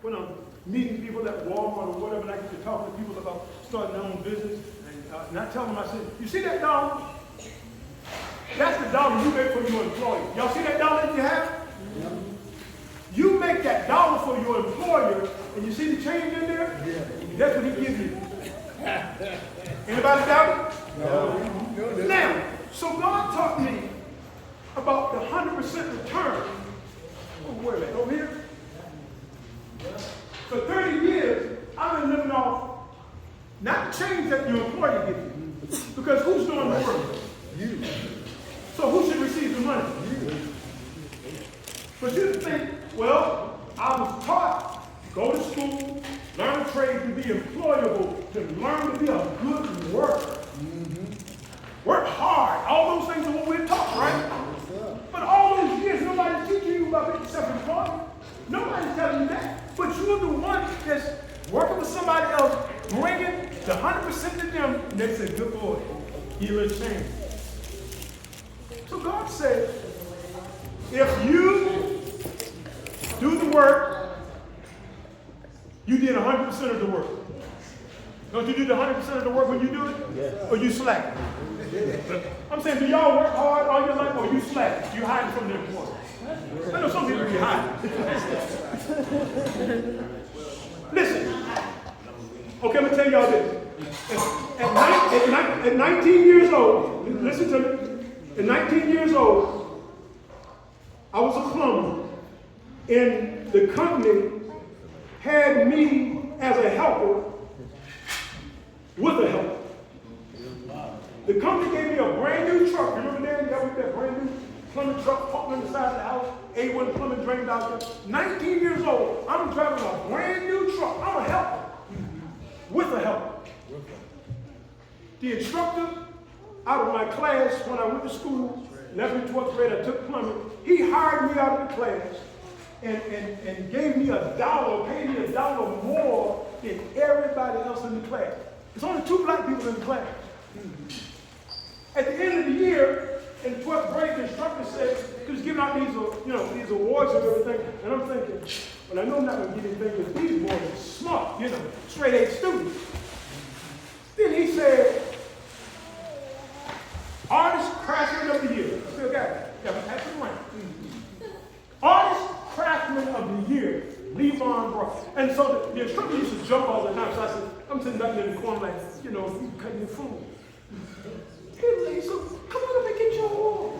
when I'm meeting people at Walmart or whatever, and I get to talk to people about starting their own business, and I tell them, I said, you see that dollar? That's the dollar you make for your employer. Y'all see that dollar that you have? Yeah. You make that dollar for your employer, and you see the change in there? Yeah. That's what he gives you. Anybody doubt it? No. Now, so God taught me about the 100% return. Oh, where is that? Over here? For 30 years, I've been living off not the change that your employer gives you. Because who's doing the work? You. So who should receive the money? You. But you think, well, I was taught, go to school, learn a trade to be employable, to learn to be a good worker. Work hard. All those things are what we're taught, right? But all those years, nobody's teaching you about being self-employed. Nobody's telling you that. But you're the one that's working with somebody else, bringing the 100% to them, and they say, good boy, he'll change. So God said, if you do the work, you did 100% of the work. Don't you do the 100% of the work when you do it? Yes. Or you slack? I'm saying, do y'all work hard all your life, or you slack? You hiding from the employer? I know some people be hiding. Listen. Okay, I'm going to tell y'all this. At 19 years old, listen to me. At 19 years old, I was a plumber, and the company had me as a helper with a helper. The company gave me a brand new truck. Remember that? That brand new plumbing truck parked on the side of the house. A1 plumbing drained out there. 19 years old, I'm driving a brand new truck. I'm a helper with a helper. The instructor out of my class when I went to school, 11th, 12th grade, I took plumbing. He hired me out of the class and gave me $1, paid me $1 more than everybody else in the class. There's only 2 black people in the class. At the end of the year, in 12th grade, the instructor said, he was giving out these awards and everything, and I'm thinking, well, I know I'm not going to get anything because these boys are smart, straight A students. Then he said, Artist Craftsman of the Year. Still got it. Yeah, pass it around. Artist Craftsman of the Year, Leevone M Brock. And so the instructor used to jump all the time. So I said, I'm sitting back in the corner like, you cutting your food. He said, come on up and get your award.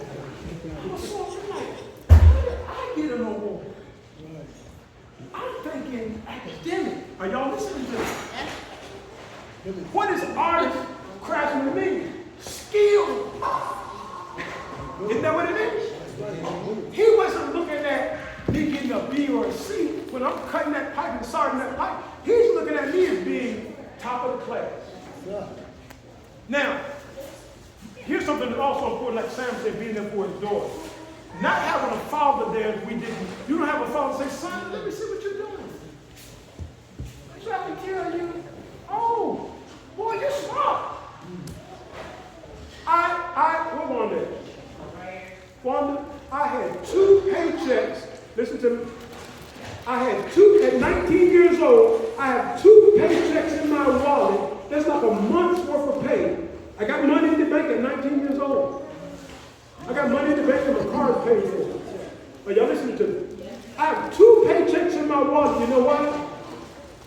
What's wrong tonight? How did I get an award? I'm thinking academic. Are y'all listening to this? What is artist craftsman mean? Skill. Isn't that what it is? He wasn't looking at me getting a B or a C when I'm cutting that pipe and soldering that pipe. He's looking at me as being top of the class. Now, here's something that's also important, like Sam said, being there for his daughter. Not having a father there as we didn't. You don't have a father say, son, let me see what you're doing. I'm trying to kill you. Oh, boy, you're smart. What Wanda? Wanda, I had 2 paychecks. Listen to me. At 19 years old, I have 2 paychecks in my wallet. That's like a month's worth of pay. I got money in the bank at 19 years old. I got money in the bank and my car is paid for. Are y'all listening to me? I have 2 paychecks in my wallet. You know why?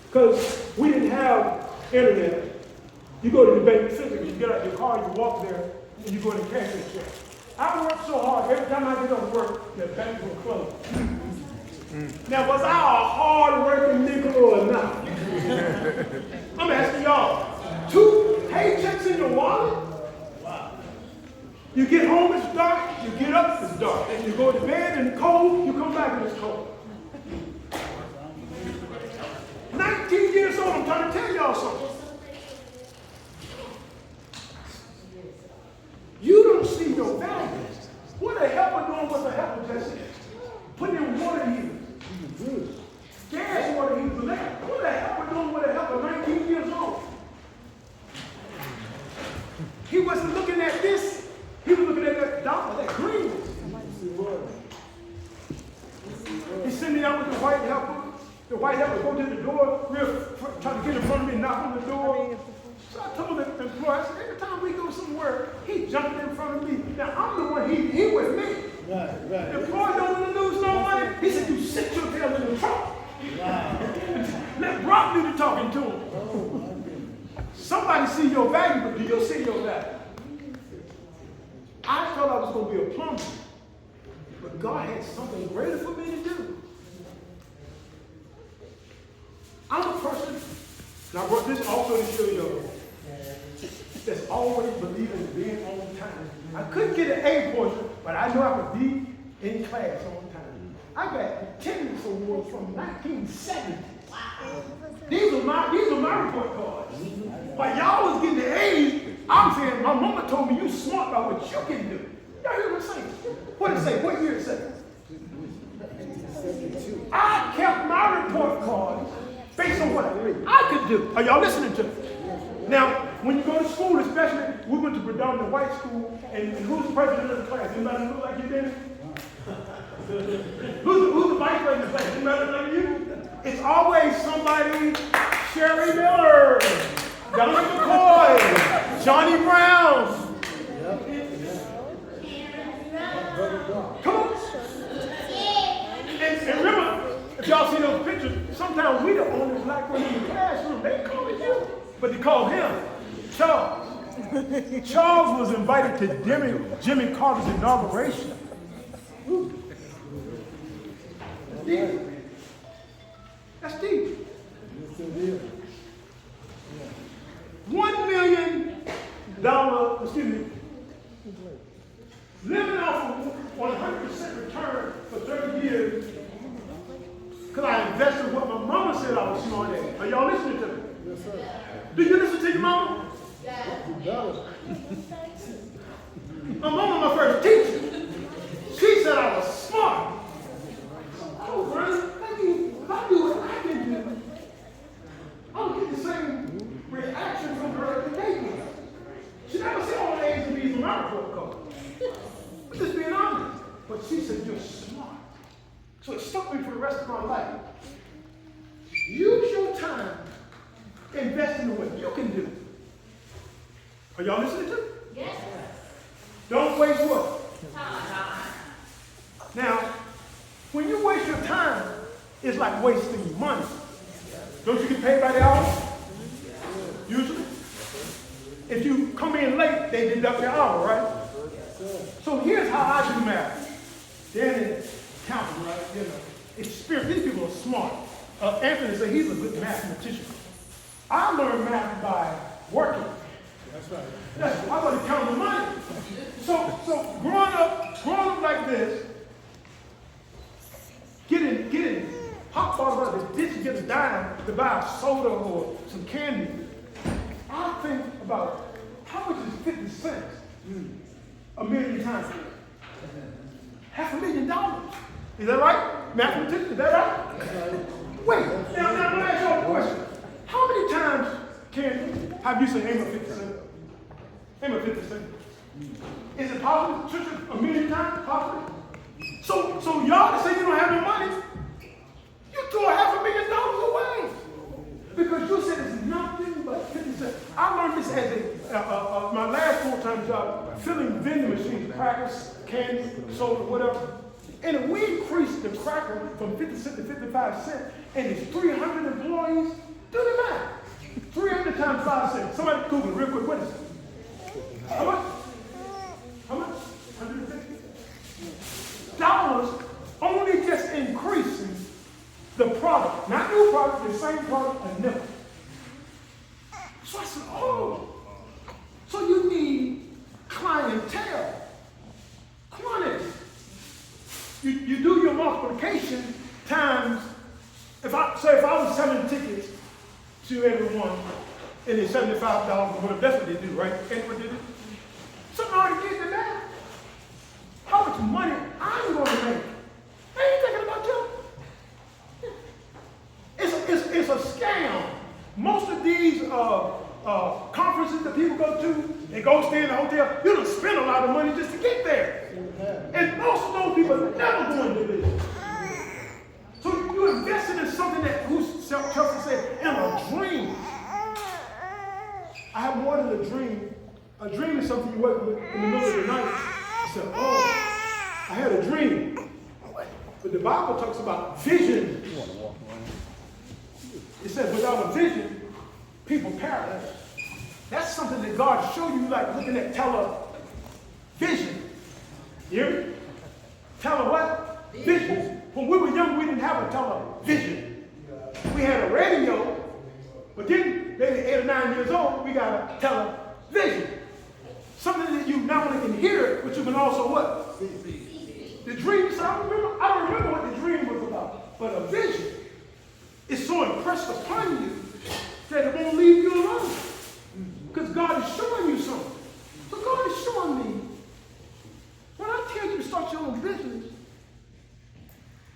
Because we didn't have internet. You go to the bank physically, you get out your car, you walk there, and you go in and cash your check. I worked so hard, every time I get off work, the bank will close. Now, was I a hard-working nigga or not? I'm asking y'all, 2 paychecks in your wallet? Wow. You get home, it's dark. You get up, it's dark. And you go to bed in the cold, you come back and it's cold. 19 years old, I'm trying to tell y'all something. You don't see your value. What a helper doing with a helper, Jesse? Putting in water heaters. Gas water heaters. What a helper doing with a helper, 19 years old? He wasn't looking at this. He was looking at that dollar, that green. He's sitting out with the white helper. The white hat would go to the door, try to get in front of me and knock on the door. So I told the employee, I said, every time we go somewhere, he jumped in front of me. Now I'm the one, he with me. Right. The employee don't want to lose no money. He said, you sit your tail in the trunk. Let Brock do the talking to him. Somebody see your value, but do you see your value? I thought I was going to be a plumber, but God had something greater for me to do. I'm a person, and I brought this also to show you, that's always believing in being on time. I couldn't get an A portion, but I know I could be in class on time. I got attendance awards from 1970. These are my report cards. While y'all was getting the A's, I'm saying, my mama told me you smart about what you can do. Y'all hear what I'm saying? What did it say? What year it say? I kept my report cards based on what I could do. Are y'all listening to me? Now, when you go to school, especially, we went to predominantly white school, and who's the president of the class? Anybody look like you did? Who's the vice president of the class? Anybody look like you? It's always somebody, Sherry Miller, Donald McCoy, Johnny Brown. Come on. And remember, if y'all see those pictures, sometimes we the only black one in the classroom. They call it you, but they call him Charles. Charles was invited to Jimmy Carter's inauguration. That's deep. That's deep. $1 million, living off of 100% return for 30 years, because I invested what my mama said I was smart at. Are y'all listening to me? Yes, sir. Do you listen to your mama? Yes. My mama, my first teacher, she said I was smart. Oh, brother, if I do what I can do, I'll get the same reaction from her as they did. She never said all the A's and B's in my report card. I'm just being honest. But she said, you're smart. So it stuck me for the rest of my life. Use your time investing in what you can do. Are y'all listening to me? Yes. Don't waste what? Time. Now, when you waste your time, it's like wasting your money. Don't you get paid by the hour? Usually. If you come in late, they deduct your hour, right? So here's how I do math. Then in counting, right? You know, experience. These people are smart. Anthony said he's a good mathematician. I learned math by working. That's right. That's why I want to count the money. So growing up like this, getting hot water out of the ditch, get a dime to buy a soda or some candy. I think about how much is 50 cents a million times? $500,000. Is that right? Mathematician, is that right? Wait, now I'm going to ask y'all a question. How many times have you said aim a 50 cent? Aim a 50 cent. Is it possible to trick a million times? Possible? So y'all that say you don't have no money, you throw $500,000 away. Because you said it's nothing but 50 cents. I learned this as my last full-time job, filling vending machines, crackers, candy, soda, whatever. And if we increase the cracker from 50 cents to 55 cents, and it's 300 employees, do the math. 300 times 5 cents. Somebody Google it real quick. What is it? How much? How much? $150. Only just increasing the product. Not new product, the same product, a nickel. So I said, oh, so you need clientele. Quantity. You do your multiplication times, if I was selling tickets to everyone and it's $75, whatever, that's what they do, right? And what they do? Something already did the math. How much money I'm going to make? I ain't thinking about you. It's a scam. Most of these conferences that people go to, they go stay in the hotel, you don't spend a lot of money just to get there. And most of those people never go into business. So you invest Vision is something that, who's Chelsea said, in a dream. I have more than a dream. A dream is something you wake up in the middle of the night. You say, oh, I had a dream. But the Bible talks about vision. It says without a vision, people perish. That's something that God showed you, like looking at television. You hear me? Tele what? Vision. When we were young, we didn't have a television. We had a radio, but then, maybe 8 or 9 years old, we got a television. Something that you not only can hear, but you can also what? See. The dream, so I don't remember what the dream was about, but a vision is so impressed upon you that it won't leave you alone. Because God is showing you something. So God is showing me, when I tell you to start your own business,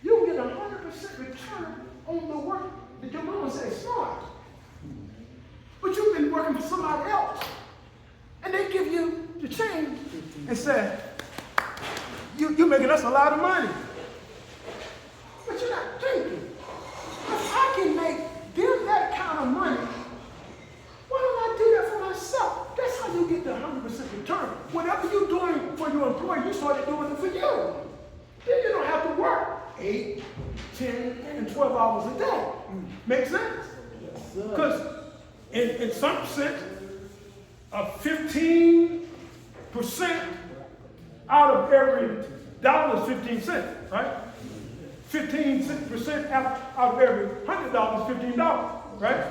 you'll get 100% return on the work that your mama said start. But you've been working for somebody else. And they give you the change and say, you're making us a lot of money. But you're not thinking, if I can make them that kind of money, why don't I do that for myself? That's how you get the 100% return. Whatever you're doing for your employer, you started doing it for you. Then you don't have to work 8, 10, and 12 hours a day. Make sense? Because in some sense, 15% out of every dollar is 15 cents, right? 15% out of every $100 is $15, right?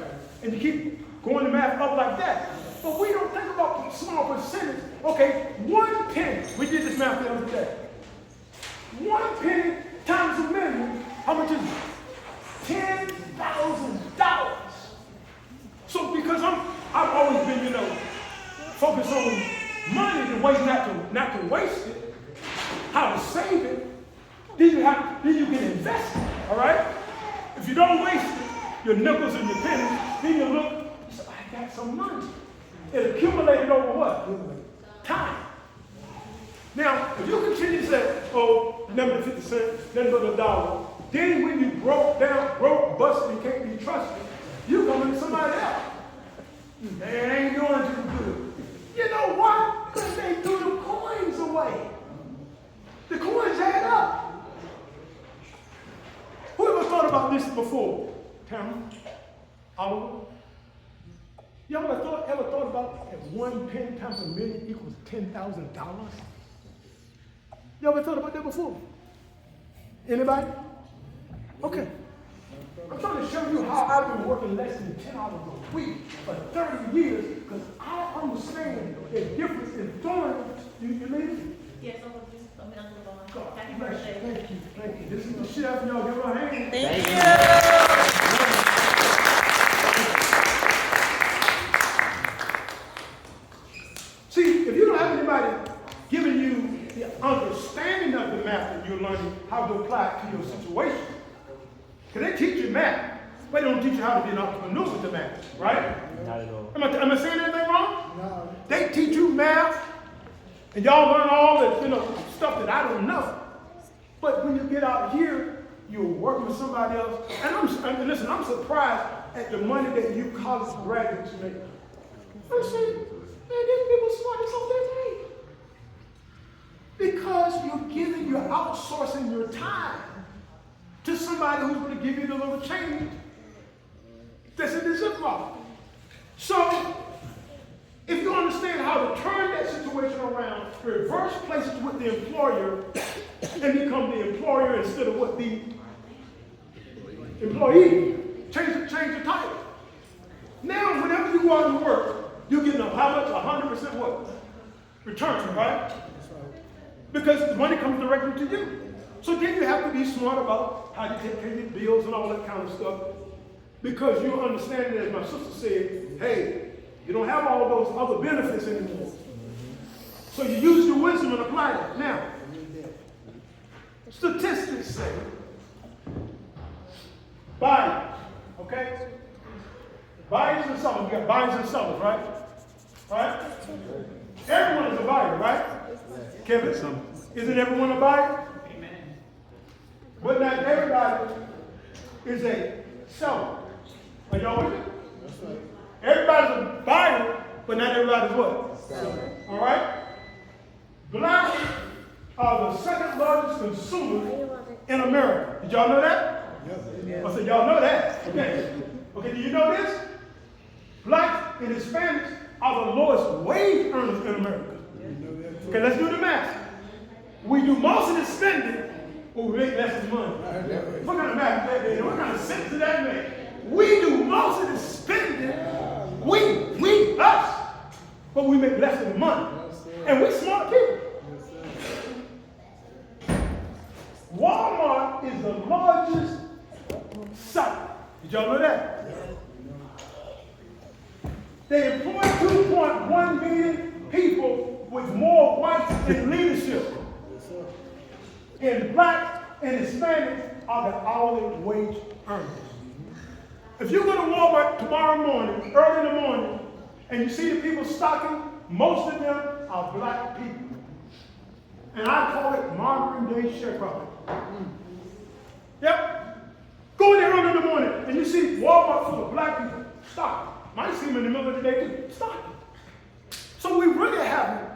And you keep going the math up like that. But we don't think about small percentage. Okay, 1 penny. We did this math the other day. 1 penny times a million, how much is it? $10,000. So because I've always been, focused on money, the way not to waste it, how to save it, then you can invest it, all right? If you don't waste it, your nickels and your pennies, then you look, you say, I got some money. It accumulated over what? Time. Now, if you continue to say, oh, never 50 cents, nothing but $1, then when you broke, busted, and can't be trusted, you come to somebody else. They ain't doing too good. You know why? Because they threw the coins away. The coins add up. Who ever thought about this before? Tamara? Oliver? You ever thought about that 1 penny times a million equals $10,000? You ever thought about that before? Anybody? Okay. I'm trying to show you how I've been working less than 10 hours a week for 30 years because I understand the difference in doing. You leave? Yes, I'm going to go on. Happy birthday. Thank you. This is the chef. Y'all give her a hand. Thank you. See, if you don't have anybody giving you the understanding of the math that you're learning, how to apply it to your situation, because they teach you math, but they don't teach you how to be an entrepreneur with the math, right? Not at all. Am I saying anything wrong? No. They teach you math, and y'all learn all the stuff that I don't know. But when you get out here, you're working with somebody else. And listen, I'm surprised at the money that you college graduates make. I'm saying, man, these people smart, that's all they make. Because you're outsourcing your time to somebody who's going to give you the little change that's in the Ziploc. So, if you understand how to turn that situation around, reverse places with the employer, and become the employer instead of what the employee, change the title. Now, whenever you go out and work, you're getting how much? 100% what? Return, right? Because the money comes directly to you. So then you have to be smart about how you take care of your bills and all that kind of stuff. Because you understand that, as my sister said, hey, you don't have all those other benefits anymore. So you use your wisdom and apply it. Now, statistics say, buyers, okay? Buyers and sellers. We got buyers and sellers, right? Right? Everyone is a buyer, right? Kevin, isn't everyone a buyer? Amen. But not everybody is a seller. Are y'all with me? That's right. Everybody's a buyer, but not everybody's what? Seller. All right? Black are the second largest consumer in America. Did y'all know that? Yes. I said, y'all know that. Okay. Okay, do you know this? Blacks and Hispanics are the lowest wage earners in America. You know that too. Okay, let's do the math. We do most of the spending, but we make less of the money. I heard that right. What kind of math is that? What kind of sense does that make? We do most of the spending, us, but we make less of the money. Yes, sir. And we smart people. Yes, sir. Walmart is the largest seller. Did y'all know that? They employ 2.1 million people with more whites in leadership. Yes, sir. And black and Hispanics are the hourly wage earners. If you go to Walmart tomorrow morning, early in the morning, and you see the people stocking, most of them are black people. And I call it modern day sharecropping. Yep. Go in there early in the morning, and you see Walmart full of black people stocking. Might see them in the middle of the day too, stocking. So we really haven't.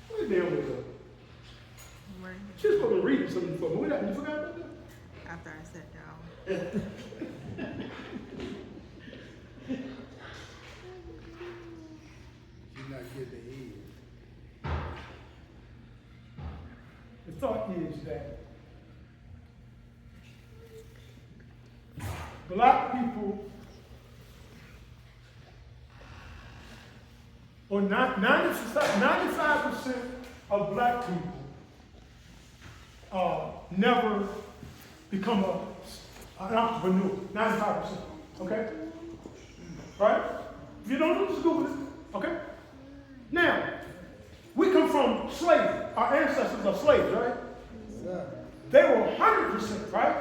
Where's the damn way go? She was supposed to read something for me. What happened? You forgot about that? After I sat down. You're not getting the head. The thought is that black people, or 95% of black people never become an entrepreneur. 95%. Okay? Right? If you don't know, just Google it. Okay? Now, we come from slavery. Our ancestors are slaves, right? Yes, sir. They were 100%, right?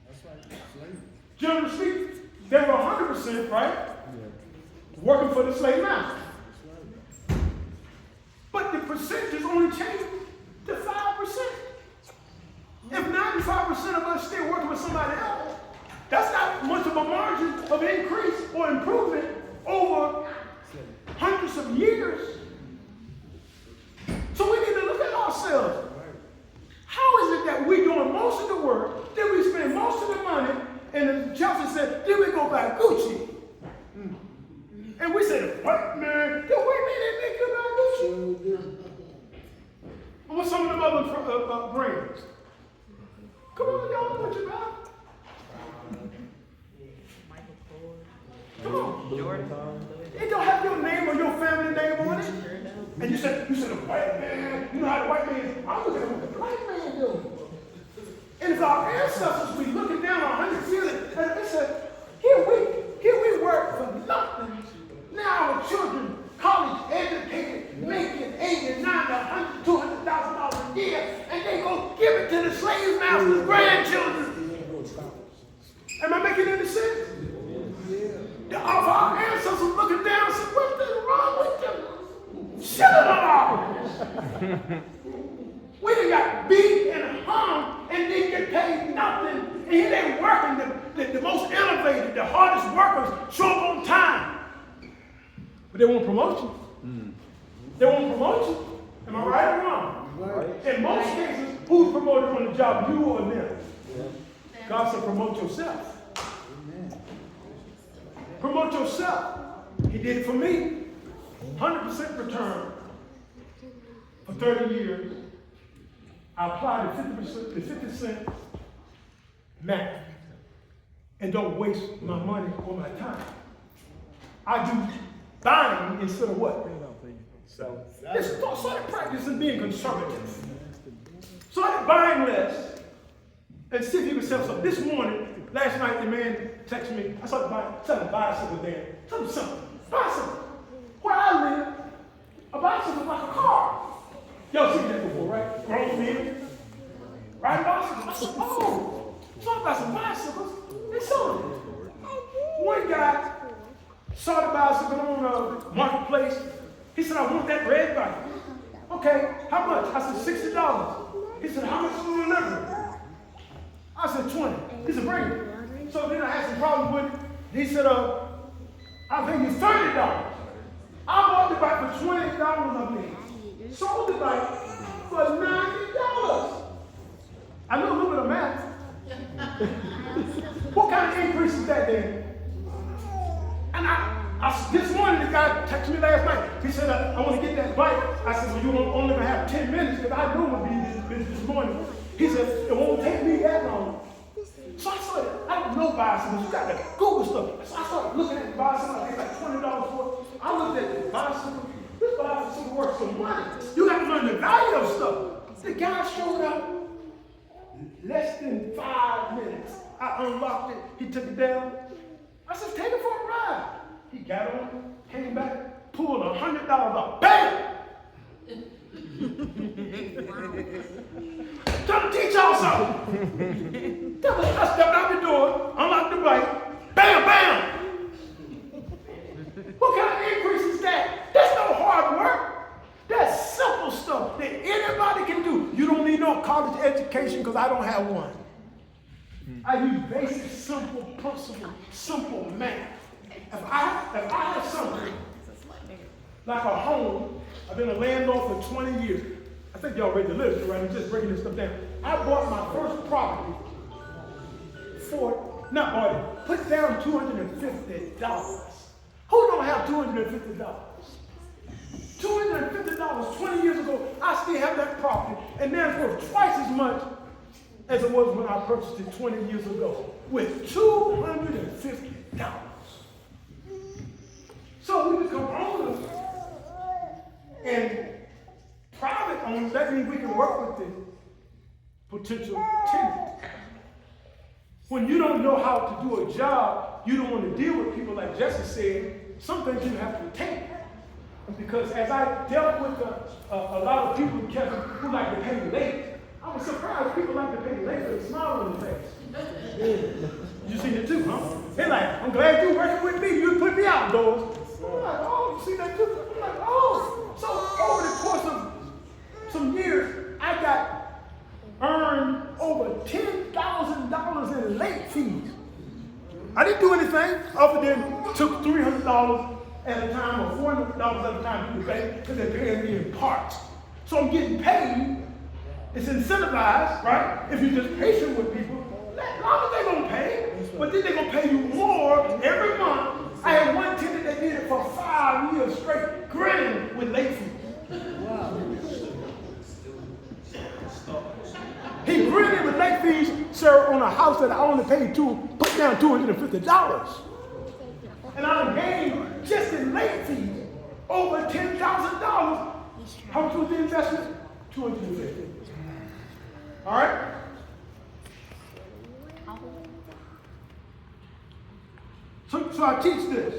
That's right. Slavery. Generally speaking, they were 100%, right? Working for the slave master. That's right. But the percentages only changed to 5%. If 95% of us still working with somebody else, that's not much of a margin of increase or improvement over hundreds of years. So we need to look at ourselves. How is it that we're doing most of the work, then we spend most of the money, and as Chelsea said, then we go buy Gucci. And we say, the white man didn't make you buy Gucci. Sure do. And what's some of them other brands? Come on, y'all know what you got. Michael Kors. Come on. Jordan. It don't have your name or your family name on it. And you said the white man, you know how the white man is. I'm looking at what the black man do. And if our ancestors be looking down on 100 years, and they said, here we work for nothing. Now our children, college educated, making $80,000, $90,000, $100,000, $200,000 a year, and they go give it to the slave master's grandchildren. Am I making any sense? Yeah. Our ancestors looking down and said, what's wrong with them? Shut it up! We done got beat and hung and didn't get paid nothing. And here they working, the most elevated, the hardest workers show up on time. But they won't promote you. They won't promote you. Am I right or wrong? Right. In most cases, who's promoted on the job, you or them? God said promote yourself. Promote yourself. He did it for me. 100% return for 30 years. I applied the 50 cent math and don't waste my money or my time. I do buying instead of what? So, started practicing being conservative. Started buying less and see if you can sell something. This morning, last night, the man texted me. I started selling bicycles there. Something simple. Bicycle. Where I live, a bicycle is like a car. Y'all seen that before, right? Grown men riding bicycles. I said, oh, talk about some bicycles. They sold them. One guy saw the bicycle on the marketplace. He said, I want that red bike. Okay, how much? I said, $60. He said, how much will you deliver? I said, 20. He said, bring it. So then I had some problems with it. He said, I'll pay you $30. I bought the bike for $20, I believe. Sold the bike for $90. I know a little bit of math. What kind of increase is that then? And this morning, the guy texted me last night. He said, I want to get that bike. I said, well, you only going to have 10 minutes because I knew it would be this morning. He said, it won't take me that long. So I started, I don't know bicycles. You got to Google stuff. So I started looking at the bicycle. I paid like $20 for it. I looked at the bicycle. This bicycle works for money. You got to learn the value of stuff. The guy showed up less than 5 minutes. I unlocked it. He took it down. I said, take it for a ride. He got on, came back, pulled $100 out. Bam! Trying to teach y'all something. I stepped out the door, unlocked the bike. Bam, bam! What kind of increase is that? That's no hard work. That's simple stuff that anybody can do. You don't need no college education because I don't have one. I use basic, simple principle, simple math. If I have something like a home, I've been a landlord for 20 years. I think y'all read the literature, right? I'm just breaking this stuff down. I bought my first property put down $250. Who don't have $250? $250 20 years ago, I still have that property, and now it's worth twice as much as it was when I purchased it 20 years ago, with $250. So we become owners, and private owners, that means we can work with the potential tenant. When you don't know how to do a job, you don't want to deal with people like Jesse said, some things you have to take. Because as I dealt with a lot of people, Kevin, who like to pay late, I was surprised people like to pay late with a smile on their face. You seen it too, huh? They're like, I'm glad you're working with me. You put me outdoors. I'm like, oh, you see that too? I'm like, oh. So over the course of some years, I earned over $10,000 in late fees. I didn't do anything other than took $300 at a time or $400 at a time to pay because they're paying me in parts. So I'm getting paid. It's incentivized, right? If you're just patient with people, as long as they're going to pay, but then they're going to pay you more every month. I had one tenant that did it for 5 years straight, grinning with late fees. Wow. He grinning with late fees, sir, on a house that I only paid put down $250. And I gained just in late fees over $10,000. How much was the investment? $250. All right? So I teach this.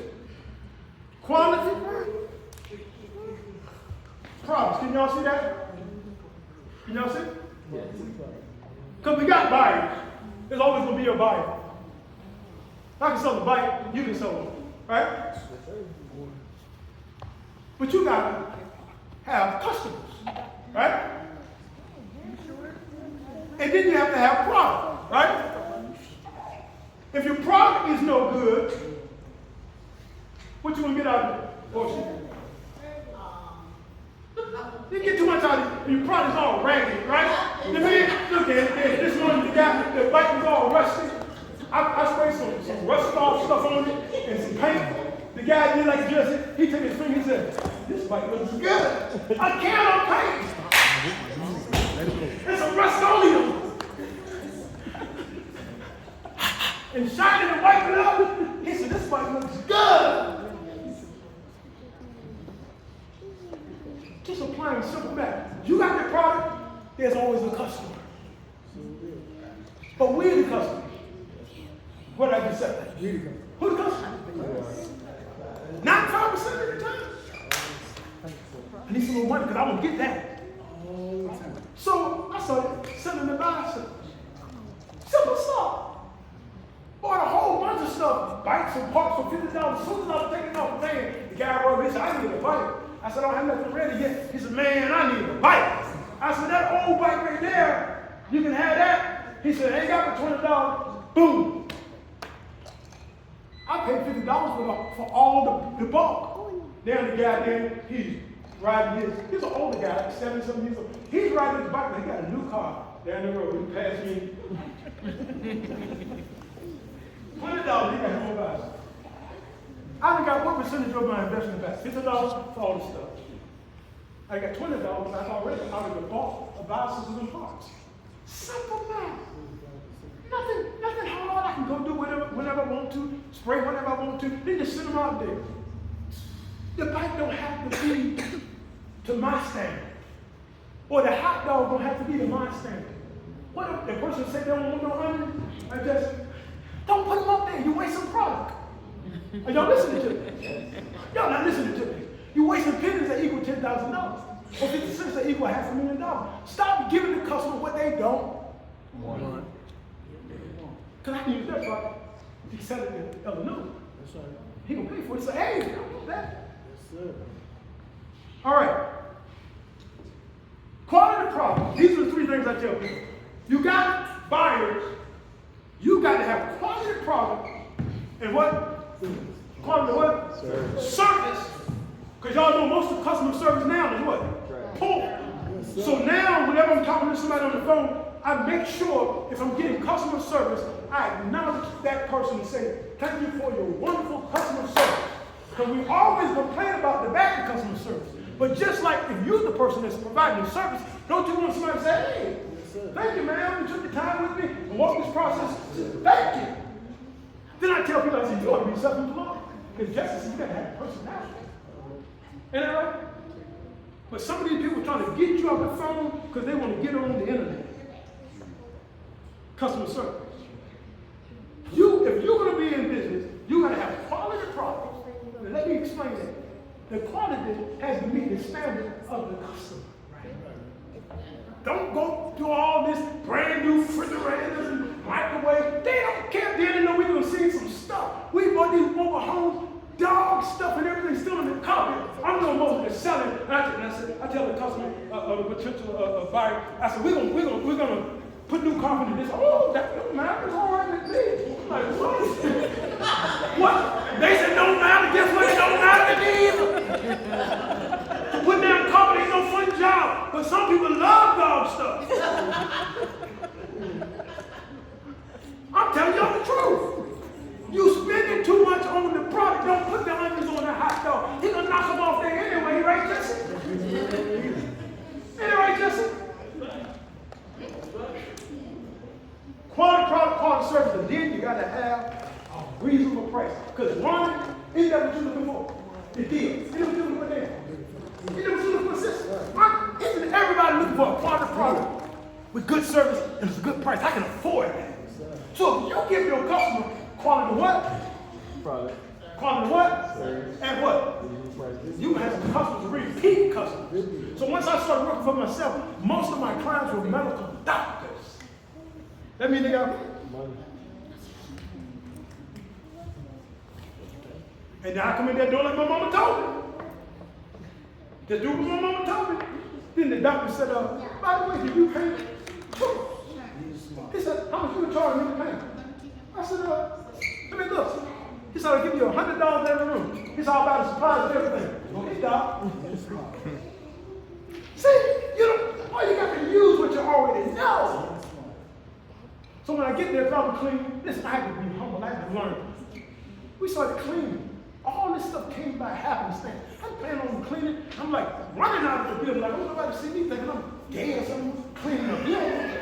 Quality, problems. Can y'all see that? Can y'all see? Because we got buyers. There's always going to be a buyer. If I can sell the bike, you can sell it. Right? But you got to have customers. Right? And then you have to have product. Right? If your product is no good, what you going to get out of it? You get too much out of it. Your product's all raggedy, right? The man, look at it. This morning, the bike was all rusty. I sprayed some rust off stuff on it and some paint. The guy did like Jesse. He took his finger and said, this bike looks good. I cannot paint. There's some Rust-Oleum. And shining and wiping it up. He said, this bike looks good. Just applying simple math. You got the product, there's always a customer. But we're the customer. What did I just say? Who the customer? 95% of the time. I need some more money because I won't get that. So I started selling the bicycles. Simple stuff. Bought a whole bunch of stuff. Bikes and parts for $50. As soon as I was taking off the van, the guy wrote me and said, I need a bike. I said, I don't have nothing ready yet. He said, man, I need a bike. I said, that old bike right there, you can have that. He said, ain't got but $20. Boom. I paid $50 for all the bulk. Then the guy there, he's riding he's an older guy, like 70-something years old. He's riding his bike, but he got a new car down the road. He passed me. $20, he got home by. I done got what percentage of my investment back? $50 for all the stuff. I got $20 I've already out of the bulk of bicycles and parts. Simple math. Nothing hard. I can go do whenever I want to, spray whenever I want to, then just send them out there. The bike don't have to be to my standard. Or the hot dog don't have to be to my standard. What if the person said they don't want no onion? I just, don't put them up there. You're wasting product. Are y'all listening to me? Y'all not listening to me. You're wasting pennies that equal $10,000. Or 50 cents that equal $500,000. Stop giving the customer what they don't want. Because I can use that product if you sell it in Illinois. That's right. He gonna pay for it. Say, hey, I want that. Yes, sir. All right. Quality product. These are the three things I tell people. You got buyers. You got to have quality product and what? Quality what? Service. Because y'all know most of customer service now is what? Poor. So now, whenever I'm talking to somebody on the phone, I make sure if I'm getting customer service, I acknowledge that person and say, thank you for your wonderful customer service. Because we always complain about the bad customer service. But just like if you're the person that's providing the service, don't you want somebody to say, hey, thank you, man, you took the time with me and walked this process. Thank you. Then I tell people, I say, you ought to be self-employed. Because justice, you got to have personality. Ain't that right? But some of these people are trying to get you off the phone because they want to get on the internet. Customer service. If you're going to be in business, you got to have quality products. Now, let me explain that. The quality has to meet the standard of the customer. Don't go through all this brand new refrigerators and microwave. They don't care. They didn't know we were going to see some stuff. We bought these mobile home dog stuff and everything still in the carpet. I'm going to sell it. And I tell the customer, the potential buyer, I said, we're gonna put new carpet in this. Oh, that don't matter. It's all right with me. I'm like, what? What? They said don't matter. Guess what? It don't matter to me either. To put down carpet ain't no fun job. But some people love dog stuff. I'm telling y'all the truth. You spending too much on the product. Don't put the onions on that hot dog. He's gonna knock them off there anyway, right, Jesse? Ain't it right, Jesse? Quality product, quality service, and then you gotta have a reasonable price. Because one, isn't that what you're looking for? The deal. Isn't that what you're looking for there? Isn't that what you're looking for, sis? Isn't everybody looking for a quality product with good service and it's a good price? I can afford that. So if you give your customer quality what? Product. Quality what? Service. And what? You have some customers, repeat customers. So once I started working for myself, most of my clients were medical doctors. That means they got money. And now I come in there doing like my mama told me. Just do what my mama told me. Then the doctor said, by the way, did you pay? He said, how much you charge me to pay? I said, let me look. He said, I'll give you $100 every room. He's all about the supplies and everything. Okay, doc. See, all you got to use what you already know. So when I get there, probably clean, listen, I have to be humble, I have to learn. We started cleaning. All this stuff came by happenstance. I'm planning on cleaning. I'm like running out of the building, like, I don't want nobody to see me thinking I'm gay or something, cleaning the building.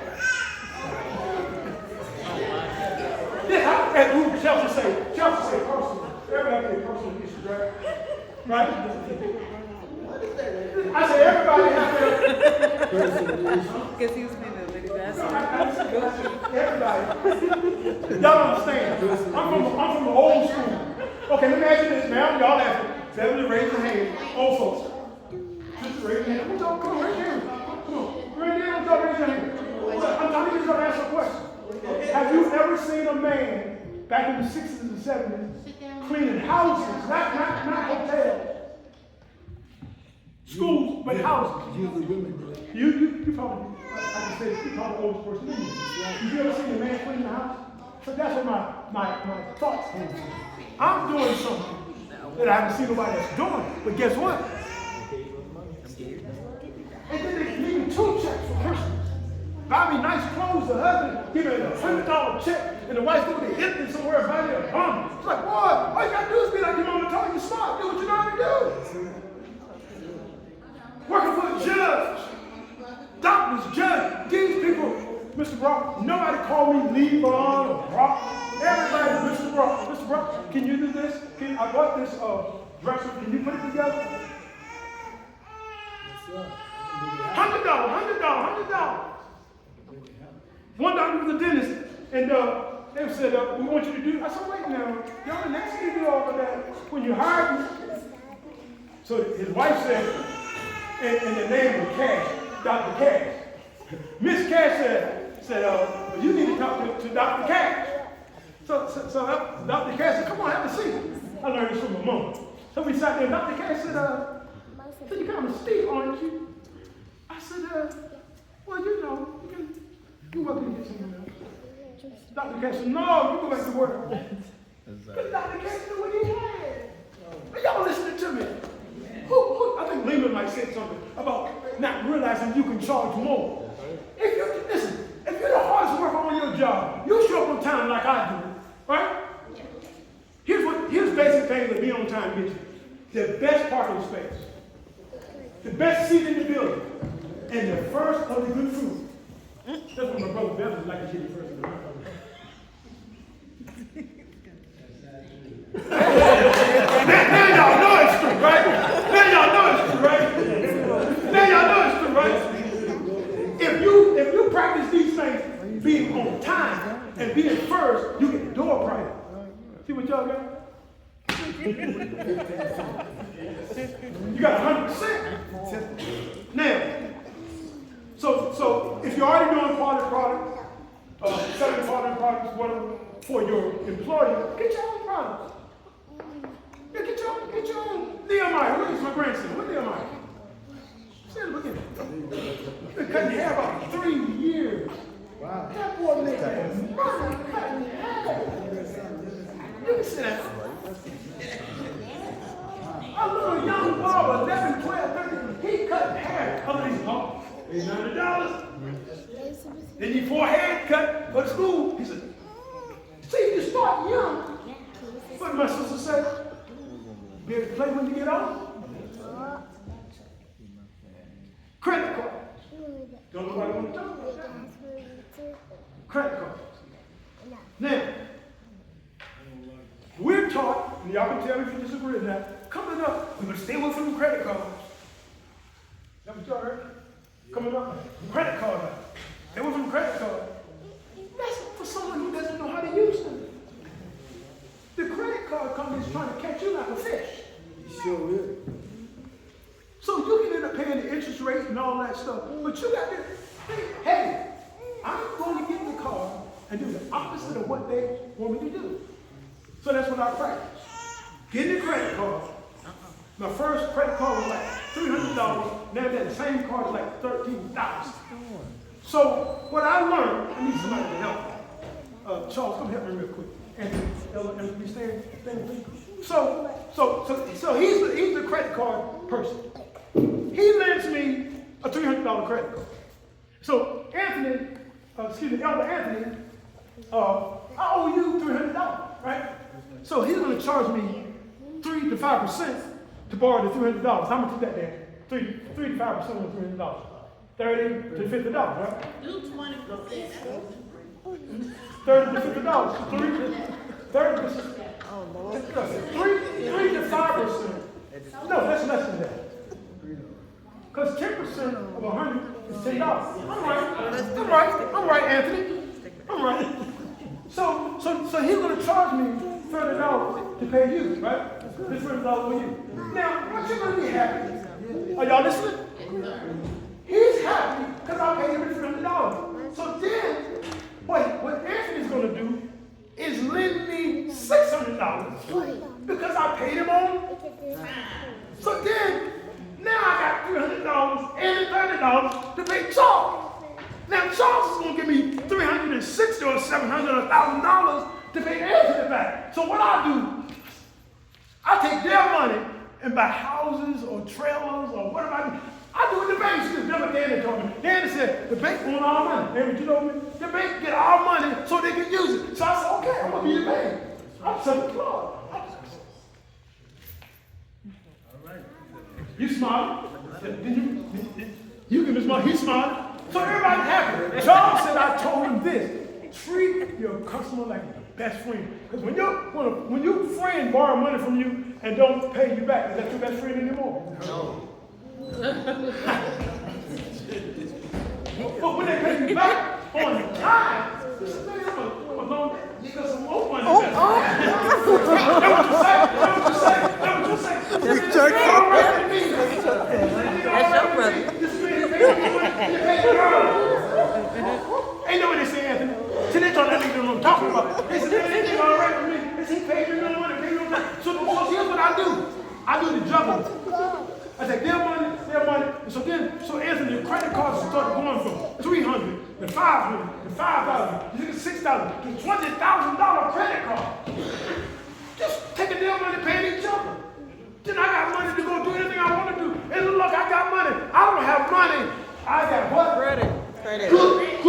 Yeah, Chelsea say personal. Everybody has a personal issue, right? I say everybody has their personal issue. Because he was being a lady Everybody. Y'all understand. I'm from the old school. Okay, let me ask you this, ma'am. Y'all laughing. Beverly, raise your hand. Old folks. Just raise your hand. Come on, raise your hand. Come on. Raise your hand. Raise your hand. I'm telling you to answer a question. Have you ever seen a man back in the 60s and 70s cleaning houses, not hotels, schools, but houses? Usually women do it. You probably do. I can say, he called the oldest person in here. Have you ever seen a man clean the house? So that's where my thoughts came from. I'm doing something that I haven't seen nobody else doing. But guess what? And then they leave me 2 checks for Christmas. Buy me nice clothes, the husband give me a $100 check, and the wife go to hit me somewhere and buy me a bum. It's like, boy, all you gotta do is be like your mama told you, smart, do what you know how to do. Working for a judge, doctors, judge, these people, Mr. Brock, nobody called me Leevone or Brock. Everybody, Mr. Brock, Mr. Brock, can you do this? I bought this dresser, can you put it together? $100. One doctor was a dentist, and they said, we want you to do. I said, wait now, y'all didn't ask me to do all of that when you hired me. So his wife said, and the name was Cash, Dr. Cash. Miss Cash said, well, you need to talk to Dr. Cash. So Dr. Cash said, come on, have a seat. I learned this from my mom. So we sat there, and Dr. Cash said, so you kind of steep, aren't you? I said, well, you know, you're welcome to get someone else. Dr. Cash said, no, you go back to work. Because Dr. Cash knew what he had. Are y'all listening to me? I think Leevone might say something about not realizing you can charge more. If you're the hardest worker on your job, you show up on time like I do, right? Here's basic things that be on time get you. The best parking space, the best seat in the building, and the first of the good food. That's what my brother Beverly like to get it first in the room. Now y'all know it's true, right? Now y'all know it's true, right? Now y'all know it's true, right? If you practice these things, being on time and being first, you get the door prize. See what y'all got? You got 100%. Now, so if you're already doing quality products, selling quality products for your employer, get your own products. Yeah, get your own. Nehemiah, look at my grandson. Look at Nehemiah. Look at him. He's been cutting hair about 3 years. Wow. That boy made that money cutting hair. You can sit down. A little young boy, 11, 12, 13, he cut hair under these laws. $800. They need 4 haircut for school. He said, see, you start young. What my sister said, be able to play when you get old. Credit card. Don't nobody want to talk about that. Credit cards. Now, we're taught, and y'all can tell me if you disagree with that, coming up, we're going to stay away from the credit cards. Is that what y'all heard? Coming up, credit card. Stay away from the credit card. That's for someone who doesn't know how to use them. The credit card company is trying to catch you like a fish. Sure is. So you can end up paying the interest rate and all that stuff. But you got to think, hey, I'm going to get in the car and do the opposite of what they want me to do. So that's what I practice. Getting the credit card. My first credit card was like $300. Now that same card is like $13,000. So what I learned, I need somebody to help. Charles, come help me real quick. And you stand please. So he's the credit card person. He lends me a $300 credit card. So Elder Anthony, I owe you $300, right? So he's going to charge me 3 to 5% to borrow the $300. How much is that there? 3 to 5% of $300. $30 to $50, right? Do 20%. 30 to $50. 30 to Oh, Lord. 3 to 5%. No, that's less than that. Because 10% of 100 is $10. I'm right, Anthony. I'm right. So he's going to charge me $30 to pay you, right? This $30 for you. Now, aren't you going to be happy? Are y'all listening? He's happy because I paid him $300. So then, what Anthony's going to do is lend me $600 because I paid him on time. So then, now I got $300 and $30 to pay Charles. Now Charles is going to give me $360 or $700 or $1,000 to pay Anthony back. So what I do, I take their money and buy houses or trailers or whatever I do. I do what the bank do. Never Danny told me. Danny said, the bank want all money. David, you know me? The bank get all money so they can use it. So I said, okay, I'm going to be the bank. I'm selling clothes. You smart. You give me smart. He's smart. So everybody happy. Charles said, I told him this. Treat your customer like your best friend. Because when your friend borrow money from you and don't pay you back, is that your best friend anymore? No. But when they pay you back on time, I'm alone because some more money. That's what you say. That's your brother. Ain't no way they say, Anthony. See, they thought that nigga knew what I'm talking about. They said, man, everything all right with me. They said, he paid me no money, paid me no money. So here's what I do. I do the juggle. I take their money. And so Anthony, the credit cards started going from $300 to $500 to $5,000 to $6,000 to $20,000 credit card. Just taking their money, paying each other. Then I got money to go do anything I want to do. And look, I got money. I don't have money. I got what? Credit. Good.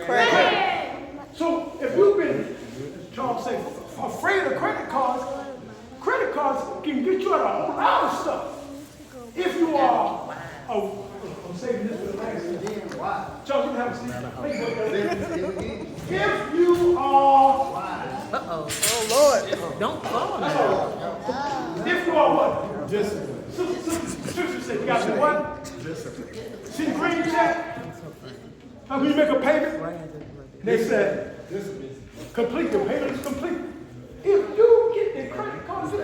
Credit. So if you've been, as Charles said, afraid of credit cards can get you out of a whole lot of stuff. If you are, I'm saving this for the last thing. Charles, you can have a seat. If you are, Oh Lord. Don't fall now. if you are what? Sister said, you got to do what? See the green check? How can you make a payment? They said, complete, the payment is complete. If you get the credit card, you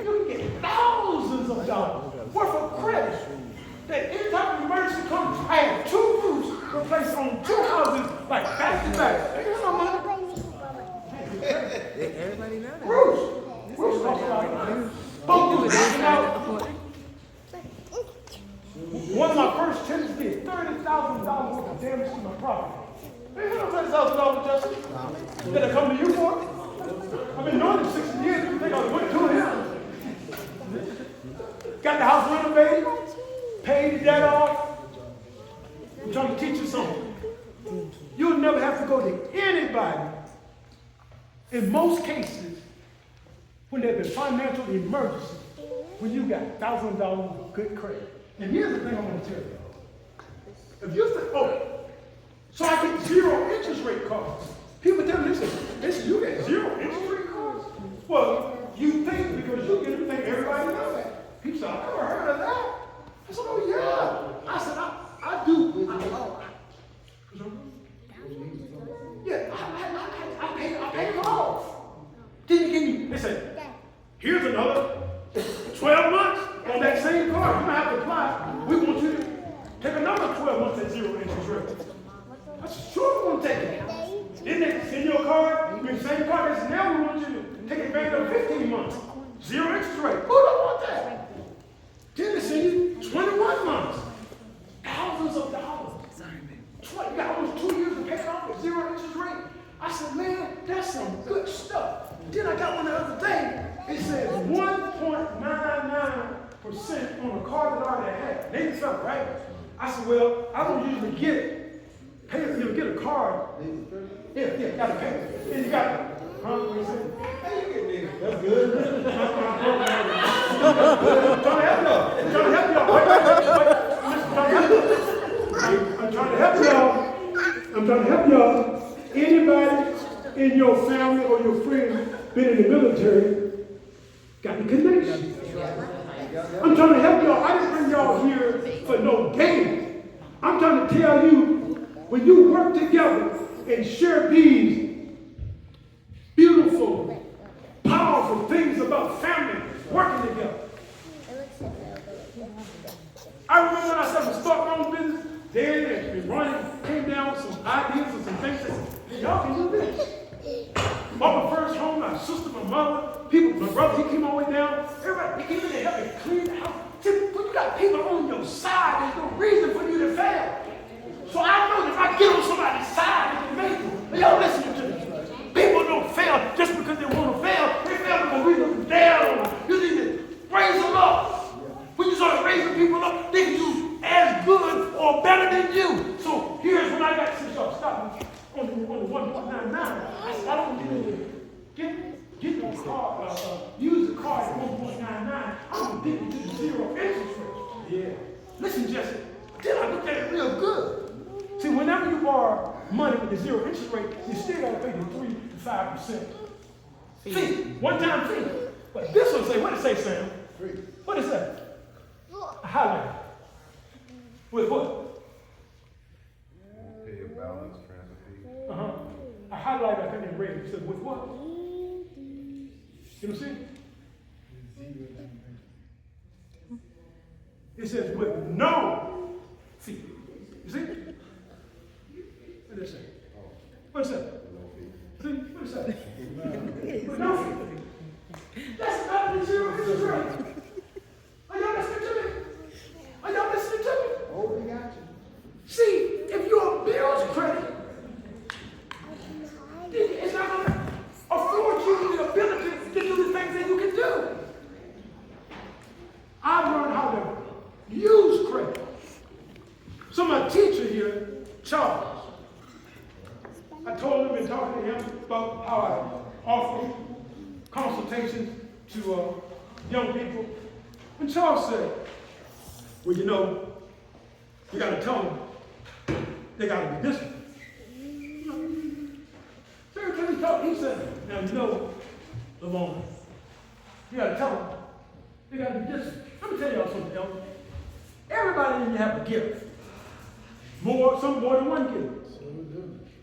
can get thousands of dollars worth of credit. That any type of emergency comes, I have 2 roofs replaced on 2 houses, like back to back. Here's my money. Everybody know that. Roofs cost a lot. One of my first tenants did $30,000 worth of damage to my property. Man, you know $30,000, Justin? Did I come to you for it? I've been knowing him 60 years. You think I went to him? Got the house renovated, paid the debt off. I'm trying to teach you something. You'll never have to go to anybody. In most cases, when there's a financial emergency, when you got $1,000 of good credit. And here's the thing I want to tell you. If you say, so I get 0 interest rate cards. People tell me, they say, you get 0 interest rate cards? Well, you think because you get think everybody knows that. People say, I've never heard of that. I said, oh yeah. I said, I do. I pay it off. Then you give me, they say, here's another 12 months on that same card. You're going to have to apply. We want you to take another 12 months at 0 interest rate. I said, sure, we're going to take it. Then they send you a card, the same card. They said, now we want you to take advantage of 15 months. 0 interest rate. Who don't want that? Then they send you 21 months. Thousands of dollars. You got almost 2 years to pay it off at 0 interest rate. I said, man, that's some good stuff. Then I got one the other day. It says 1.99% on a card that I already had. They felt right. I said, well, I don't usually get it. You'll get a card. Yeah, got to pay it. And you got it. Huh? What you say? Hey, you get me. That's good. I'm trying to help y'all. I'm trying to help y'all. Anybody in your family or your friends been in the military, got the connection. I'm trying to help y'all. I didn't bring y'all here for no game. I'm trying to tell you, when you work together and share these beautiful, powerful things about family, working together. I remember when I started to start my own business, Dad had been running, came down with some ideas and some things that said, y'all can do this. Bought my first home, my sister, my mother, my brother, he came all the way down. Everybody, he came in to help me clean the house. Said, got people on your side, there's no reason for you to fail. So I know that if I get on somebody's side, they can make it. Y'all listen to me. People don't fail just because they want to fail. They fail because we look down on them. You need to raise them up. When you start raising people up, they can do as good or better than you. So here's when I got, since y'all stopped me on the 1.99, I said, I don't get the car, use the car at 1.99. I'm addicted to the zero interest rate. Yeah. Listen, Jesse, then I looked at it real good. See, whenever you borrow money with the zero interest rate, you still got to pay the 3 to 5% fee, one-time fee. But this one say, what did it say, Sam? Free. What is that? A highlight. With what? Pay a balance transfer fee. A highlight I couldn't read. It said with what? You know see? It says with no fee. You see? What does it say? What does it say? See? What does it say? With no fee. That's not the zero interest rate. Are y'all listening to me? Are y'all listening to me? Oh, we got you. See, if your bill's credit, it's not going to afford you the ability to do the things that you can do. I've learned how to use credit. So my teacher here, Charles, I told him and talked to him about how I offer consultations to young people. And Charles said, well, you know, you got to tell them they got to be disciplined. So every time he talked, he said, now you know, Leevone, you got to tell them they got to be disciplined. Let me tell y'all something else. Everybody in you have a gift. Some more than one gift.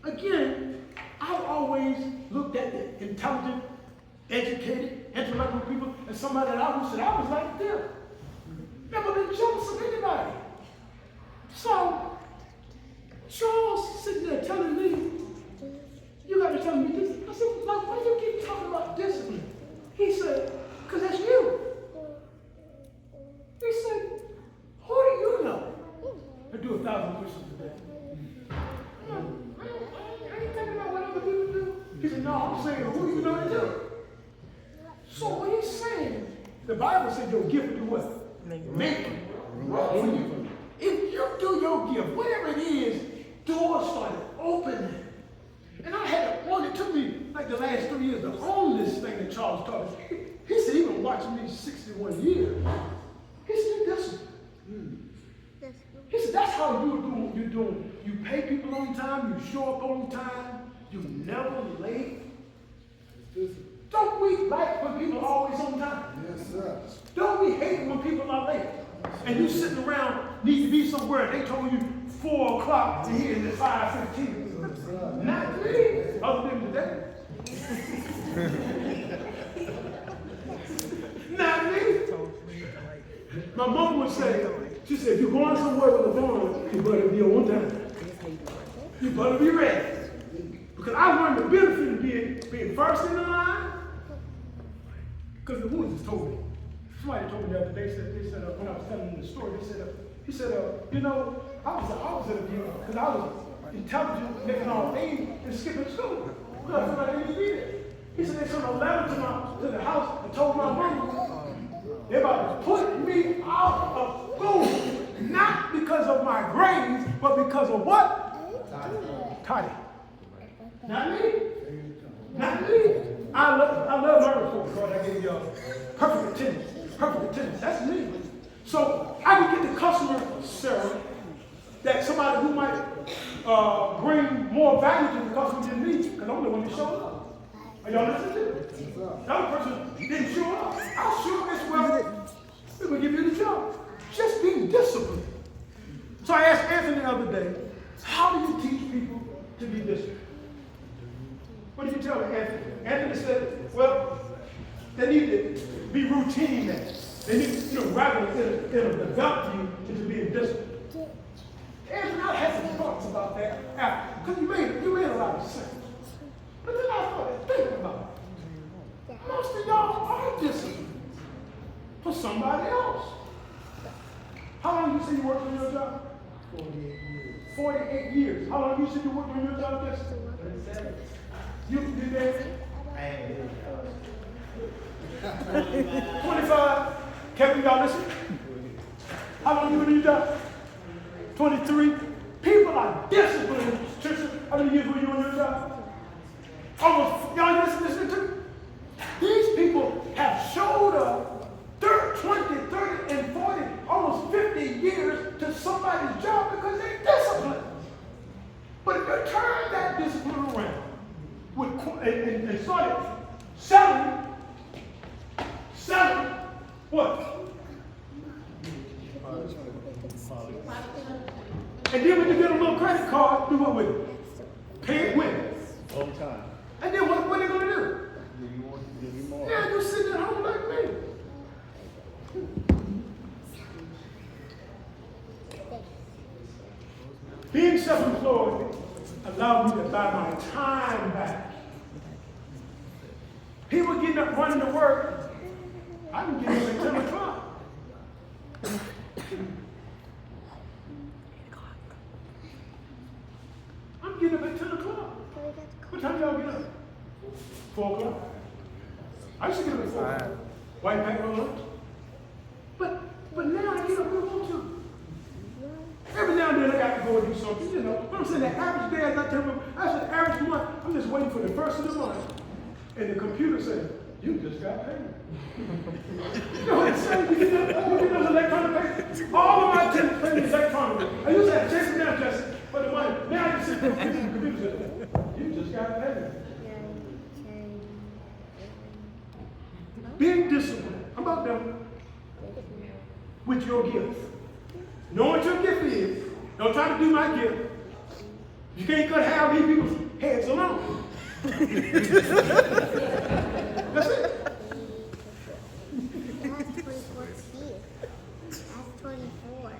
Again, I've always looked at the intelligent, educated, intellectual people as somebody that I was like them. Never been jealous of anybody. So, Charles sitting there telling me, you got to tell me this. I said, like, why do you keep talking about discipline? He said, because that's you. He said, who do you know? I do 1,000 questions a day. I ain't thinking about what other people do. He said, no, I'm saying, who do you know to do? So what he's saying, the Bible said your gift will do what? Make it work for you. If you do your gift, whatever it is, doors started opening. And I had it on. It took me like the last 3 years to own this thing that Charles taught us. He said, he's been watching me 61 years. He said, that's He said, that's how you do what you're doing. You pay people on time, you show up on time, you never late. Don't we like when people are always on time? Yes, sir. Don't we hate when people are late? And you sitting around, need to be somewhere, they told you 4 o'clock and here it's 5:15. Not me, other than today. Not me. My mom would say, she said, if you're going somewhere with a phone, you better be on time. You better be ready. Because I learned the benefit of being first in the line. Because who just told me? Somebody told me the other day, they said when I was telling them the story, he said, you know, I was at a because I was intelligent, making all A's and skipping school. Because I felt like I didn't need it. He said they sent a letter to the house and told my mom, they're about to put me out of school. Not because of my grades, but because of what? Toddy. Not me. Not me. I love her report card. I gave y'all perfect attendance. Perfect attendance. That's me. So I can get the customer service that somebody who might bring more value to the customer than me, because I'm the one that showed up. Are y'all listening to me? The other person didn't show up. I'll show up as well. We're going to give you the job. Just being disciplined. So I asked Anthony the other day, how do you teach people to be disciplined? What did you tell Anthony? Anthony said, well, they need to be routine now. They need to, rather it'll develop you into being disciplined. Anthony, I had some thoughts about that after, because you made a lot of sense. But then I started thinking about it. Most of y'all are disciplined for somebody else. you say you worked on your job? 48 years. 48 years. How long you said you worked on your job, Jesse? 37. You did that? I ain't been 25. Kevin, y'all listen? How long you been in your job? 23. People are disciplined. Trisha, how many years were you on your job? Almost, y'all listen to me? These people have showed up 20, 30, and 40, almost 50 years to somebody's job because they're disciplined. But if you turn that discipline around and started selling what? And then when you get a little credit card, do what with it? Pay it with it. all the time. And then what are they going to do? Give you more. Yeah, you're sitting at home like me. Being self-employed allowed me to buy my time back. People getting up running to work, I can get up at 10 o'clock. I'm getting up at 10 o'clock. What time y'all get up? 4 o'clock? I used to get up at 4 o'clock. White pack on lunch. But now I get up when I want to. Every now and then I got to go and do something, you know. But I'm saying the average day, I said the average month, I'm just waiting for the first of the month. And the computer said, you just got paid. You know what I'm saying? You get those electronic payments. All of my tenants pay me electronically. I used to have to chase them down, Jesse, for the money. Now I just sit there and the computer said, you just got paid. Being disciplined. I'm about done. With your gift. Know what your gift is. Don't try to do my gift. You can't cut half these people's heads alone. That's it. That's 24.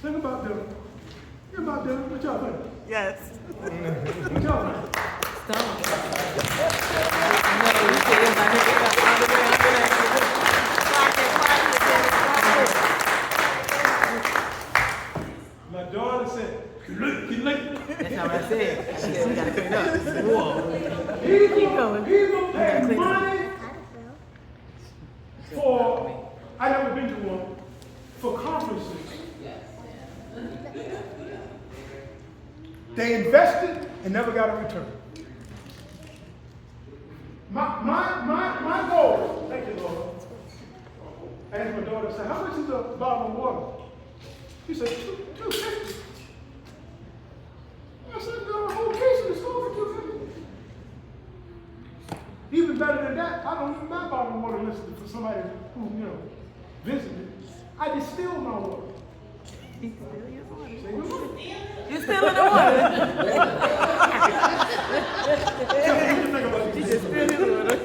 Think about them. Think about them. What y'all think? Yes. What y'all think? Stone. No, you said it like it got all the way up there. My daughter said, look. That's how I said. She said we gotta clean up. Whoa. People pay money for, I never been to one, for conferences. They invested and never got a return. My goal, thank you, Lord. I asked my daughter, I said, how much is a bottle of water? She said, $2.50. I said, no, the whole case is over for $2.50. Even better than that, I don't even buy bottled water unless it's for somebody who, visited. I distill my water. You still in the water? You just still in the water.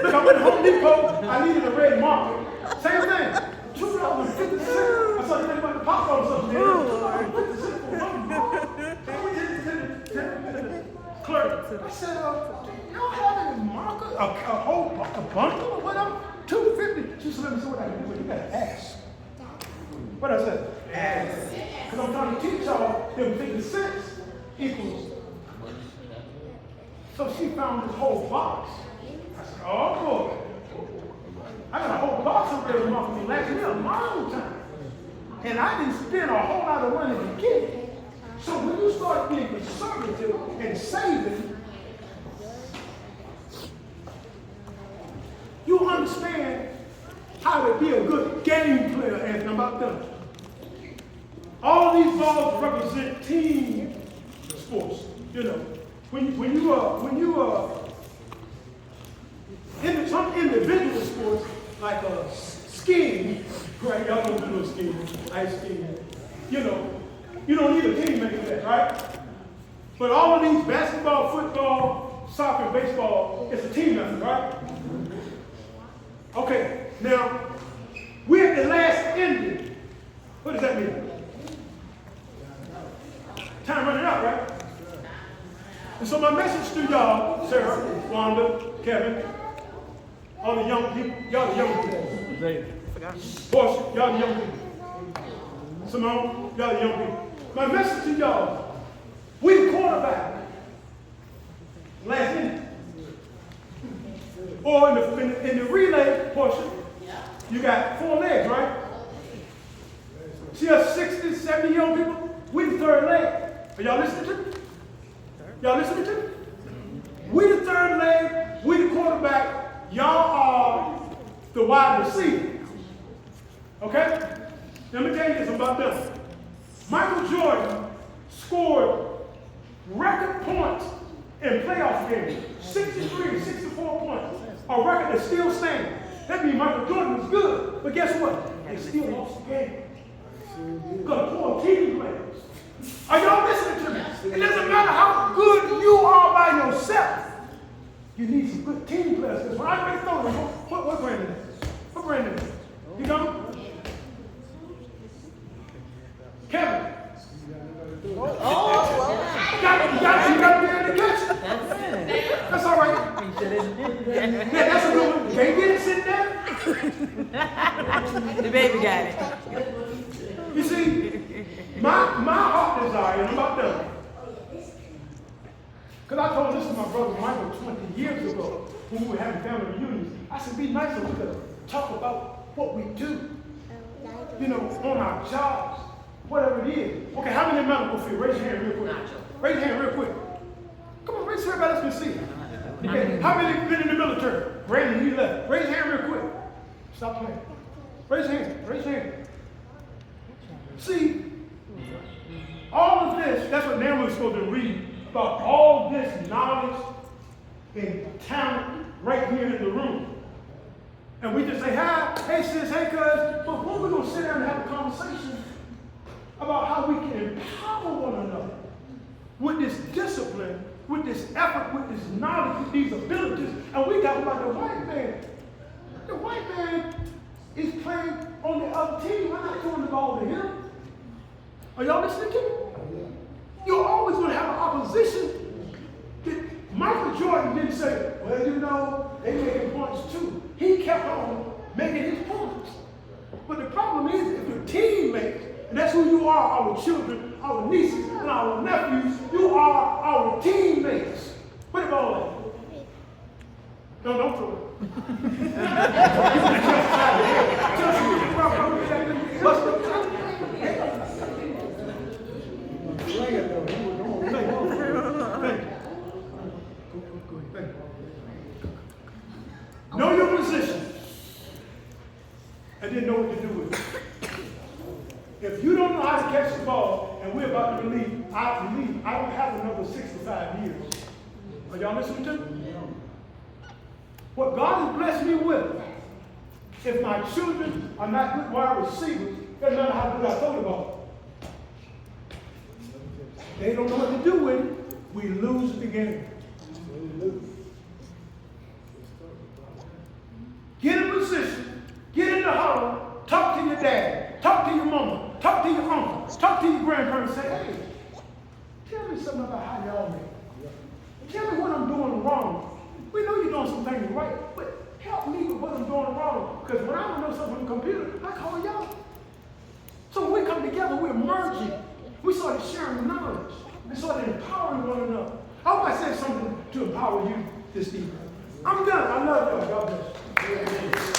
Look, I went to Home Depot, I needed a red marker. Same thing. $2.50. I saw you think about the pop or something. $2.50 for one marker. I went to the clerk. I said, y'all have any marker? A whole bundle or whatever? $2.50. She said, let me see what I can do. You gotta ask. What I said? Ask. Because I'm trying to teach y'all that 50 cents equals. So she found this whole box. I said, oh boy. I got a whole box of red marker that lasted me a long time. And I didn't spend a whole lot of money to get it. So when you start being conservative and saving, you understand how to be a good game player, and I'm about done. All these balls represent team sports. In some individual sports, like skiing, right? Y'all don't do no skiing, ice skiing. You don't need a teammate for that, right? But all of these basketball, football, soccer, baseball, it's a team effort, right? Okay, now, we're at the last ending. What does that mean? Time running out, right? And so my message to y'all, Sarah, Wanda, Kevin, All the young people, y'all the young people. Portia, y'all the young people. Simone, y'all the young people. My message to y'all, we the quarterback. Last inning. Or in the relay portion, you got 4 legs, right? See us 60, 70 young people? We the third leg. Are y'all listening to me? Y'all listening to me? We the third leg, we the quarterback, y'all are the wide receiver. Okay? Let me tell you this about them. Michael Jordan scored record points in playoff games. 63, 64 points. A record that still stands. That means Michael Jordan was good. But guess what? They still lost the game. Because poor team players. Are y'all listening to me? It doesn't matter how good you are by yourself. You need some good team players. Because when I make throws, what Brandon is? What Brandon is? You know? Kevin. You got to be able to catch it. That's all right. Yeah, that's a good one. You can't get it sitting there. The baby got it. You see, my heart desire, and I'm about done. Because I told this to my brother Michael 20 years ago when we were having family reunions. I said, be nice if we could talk about what we do, you know, on our jobs, whatever it is. Okay, how many medical field? Raise your hand real quick. Raise your hand real quick. Come on, raise your hand, everybody else can see. Okay, how many been in the military? Brandon, you left. Raise your hand real quick. Stop playing. Raise your hand. Raise your hand. See, all of this, that's what now we're supposed to read about all this knowledge and talent right here in the room. And we just say, hi, hey sis, hey cuz, but when we're going to sit down and have a conversation about how we can empower one another with this discipline, with this effort, with this knowledge, with these abilities. And we talk about the white man. The white man is playing on the other team. We're not throwing the ball to him. Are y'all listening to me? You're always going to have an opposition. Michael Jordan didn't say, well, you know, they making points too. He kept on making his points. But the problem is, if your teammates, and that's who you are, our children, our nieces, and our nephews, you are our teammates. Put the ball in. No, don't throw it. Know your position and then know what to do with it. If you don't know how to catch the ball and we're about to leave, I don't have another 65 years. Are y'all listening to me? What God has blessed me with, if my children are not good wide receivers, doesn't matter how good I throw the ball. They don't know what to do with it, we lose the game. Get in position, get in the huddle, talk to your dad, talk to your mama, talk to your uncle, talk to your grandparents, say, hey, tell me something about how y'all make. Tell me what I'm doing wrong. We know you're doing some things right, but help me with what I'm doing wrong. Because when I don't know something on the computer, I call y'all. So when we come together, we're merging. We started sharing knowledge. We started empowering one another. I hope I said something to empower you this evening. I'm done. I love y'all. God bless you.